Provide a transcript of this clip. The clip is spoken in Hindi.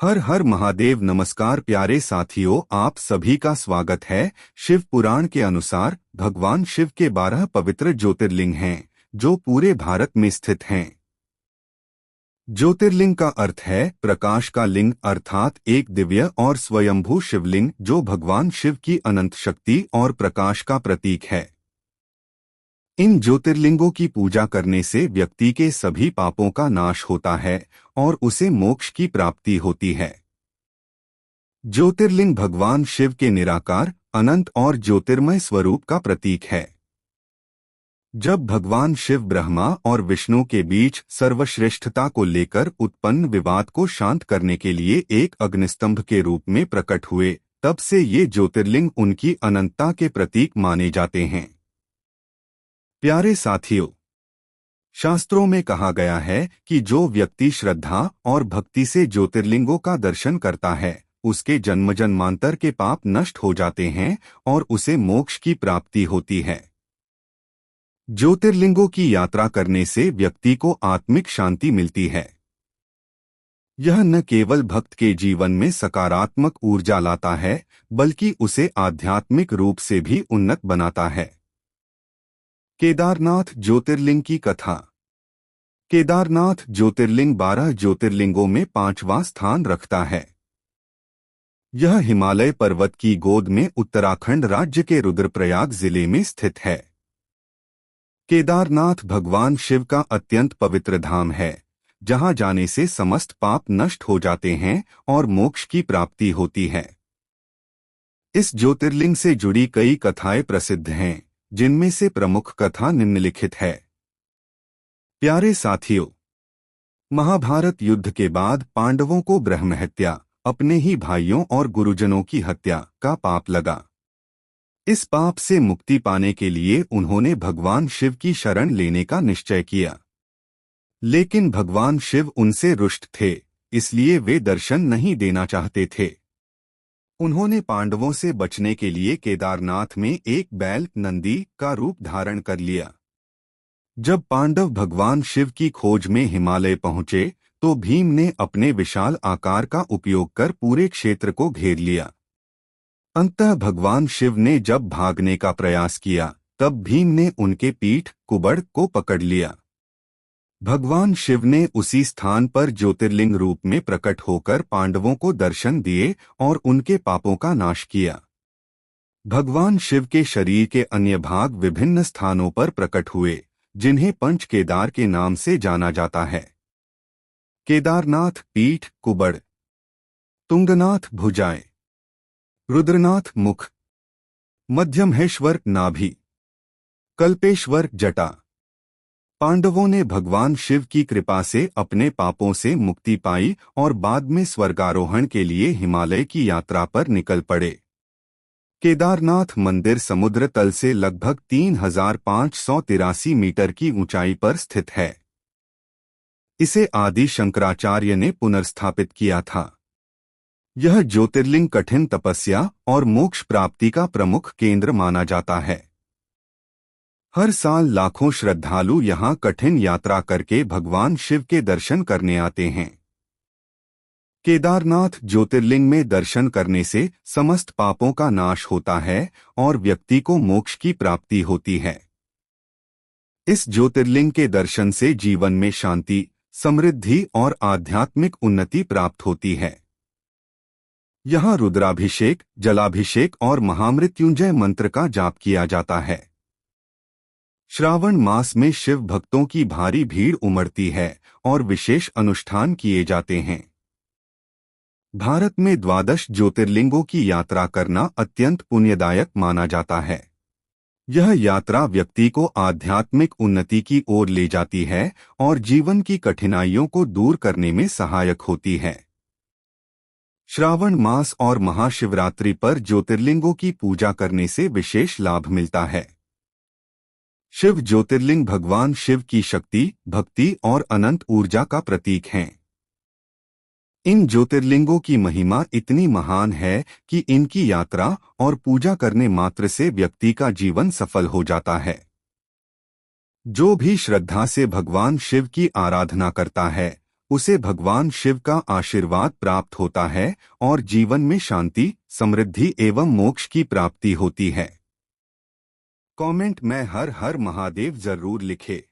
हर हर महादेव। नमस्कार प्यारे साथियों, आप सभी का स्वागत है। शिव पुराण के अनुसार भगवान शिव के 12 पवित्र ज्योतिर्लिंग हैं जो पूरे भारत में स्थित हैं। ज्योतिर्लिंग का अर्थ है प्रकाश का लिंग, अर्थात एक दिव्य और स्वयंभू शिवलिंग जो भगवान शिव की अनंत शक्ति और प्रकाश का प्रतीक है। इन ज्योतिर्लिंगों की पूजा करने से व्यक्ति के सभी पापों का नाश होता है और उसे मोक्ष की प्राप्ति होती है। ज्योतिर्लिंग भगवान शिव के निराकार, अनंत और ज्योतिर्मय स्वरूप का प्रतीक है। जब भगवान शिव ब्रह्मा और विष्णु के बीच सर्वश्रेष्ठता को लेकर उत्पन्न विवाद को शांत करने के लिए एक अग्निस्तंभ के रूप में प्रकट हुए, तब से ये ज्योतिर्लिंग उनकी अनंतता के प्रतीक माने जाते हैं। प्यारे साथियों, शास्त्रों में कहा गया है कि जो व्यक्ति श्रद्धा और भक्ति से ज्योतिर्लिंगों का दर्शन करता है, उसके जन्म जन्मांतर के पाप नष्ट हो जाते हैं और उसे मोक्ष की प्राप्ति होती है। ज्योतिर्लिंगों की यात्रा करने से व्यक्ति को आत्मिक शांति मिलती है। यह न केवल भक्त के जीवन में सकारात्मक ऊर्जा लाता है, बल्कि उसे आध्यात्मिक रूप से भी उन्नत बनाता है। केदारनाथ ज्योतिर्लिंग की कथा। केदारनाथ ज्योतिर्लिंग 12 ज्योतिर्लिंगों में 5वां स्थान रखता है। यह हिमालय पर्वत की गोद में उत्तराखंड राज्य के रुद्रप्रयाग जिले में स्थित है। केदारनाथ भगवान शिव का अत्यंत पवित्र धाम है, जहां जाने से समस्त पाप नष्ट हो जाते हैं और मोक्ष की प्राप्ति होती है। इस ज्योतिर्लिंग से जुड़ी कई कथाएं प्रसिद्ध हैं, जिनमें से प्रमुख कथा निम्नलिखित है। प्यारे साथियों, महाभारत युद्ध के बाद पांडवों को ब्रह्म हत्या, अपने ही भाइयों और गुरुजनों की हत्या का पाप लगा। इस पाप से मुक्ति पाने के लिए उन्होंने भगवान शिव की शरण लेने का निश्चय किया। लेकिन भगवान शिव उनसे रुष्ट थे, इसलिए वे दर्शन नहीं देना चाहते थे। उन्होंने पांडवों से बचने के लिए केदारनाथ में एक बैल नंदी का रूप धारण कर लिया। जब पांडव भगवान शिव की खोज में हिमालय पहुंचे, तो भीम ने अपने विशाल आकार का उपयोग कर पूरे क्षेत्र को घेर लिया। अंततः भगवान शिव ने जब भागने का प्रयास किया, तब भीम ने उनके पीठ कुबड़ को पकड़ लिया। भगवान शिव ने उसी स्थान पर ज्योतिर्लिंग रूप में प्रकट होकर पांडवों को दर्शन दिए और उनके पापों का नाश किया। भगवान शिव के शरीर के अन्य भाग विभिन्न स्थानों पर प्रकट हुए, जिन्हें पंच केदार के नाम से जाना जाता है। केदारनाथ पीठ कुबड़, तुंगनाथ भुजाएं, रुद्रनाथ मुख, मध्यमहेश्वर नाभि, कल्पेश्वर जटा। पांडवों ने भगवान शिव की कृपा से अपने पापों से मुक्ति पाई और बाद में स्वर्गारोहण के लिए हिमालय की यात्रा पर निकल पड़े। केदारनाथ मंदिर समुद्र तल से लगभग 3583 मीटर की ऊंचाई पर स्थित है। इसे आदि शंकराचार्य ने पुनर्स्थापित किया था। यह ज्योतिर्लिंग कठिन तपस्या और मोक्ष प्राप्ति का प्रमुख केंद्र माना जाता है। हर साल लाखों श्रद्धालु यहाँ कठिन यात्रा करके भगवान शिव के दर्शन करने आते हैं। केदारनाथ ज्योतिर्लिंग में दर्शन करने से समस्त पापों का नाश होता है और व्यक्ति को मोक्ष की प्राप्ति होती है। इस ज्योतिर्लिंग के दर्शन से जीवन में शांति, समृद्धि और आध्यात्मिक उन्नति प्राप्त होती है। यहाँ रुद्राभिषेक, जलाभिषेक और महामृत्युंजय मंत्र का जाप किया जाता है। श्रावण मास में शिव भक्तों की भारी भीड़ उमड़ती है और विशेष अनुष्ठान किए जाते हैं। भारत में 12 ज्योतिर्लिंगों की यात्रा करना अत्यंत पुण्यदायक माना जाता है। यह यात्रा व्यक्ति को आध्यात्मिक उन्नति की ओर ले जाती है और जीवन की कठिनाइयों को दूर करने में सहायक होती है। श्रावण मास और महाशिवरात्रि पर ज्योतिर्लिंगों की पूजा करने से विशेष लाभ मिलता है। शिव ज्योतिर्लिंग भगवान शिव की शक्ति, भक्ति और अनंत ऊर्जा का प्रतीक हैं। इन ज्योतिर्लिंगों की महिमा इतनी महान है कि इनकी यात्रा और पूजा करने मात्र से व्यक्ति का जीवन सफल हो जाता है। जो भी श्रद्धा से भगवान शिव की आराधना करता है, उसे भगवान शिव का आशीर्वाद प्राप्त होता है और जीवन में शांति, समृद्धि एवं मोक्ष की प्राप्ति होती है। कमेंट में हर हर महादेव जरूर लिखे।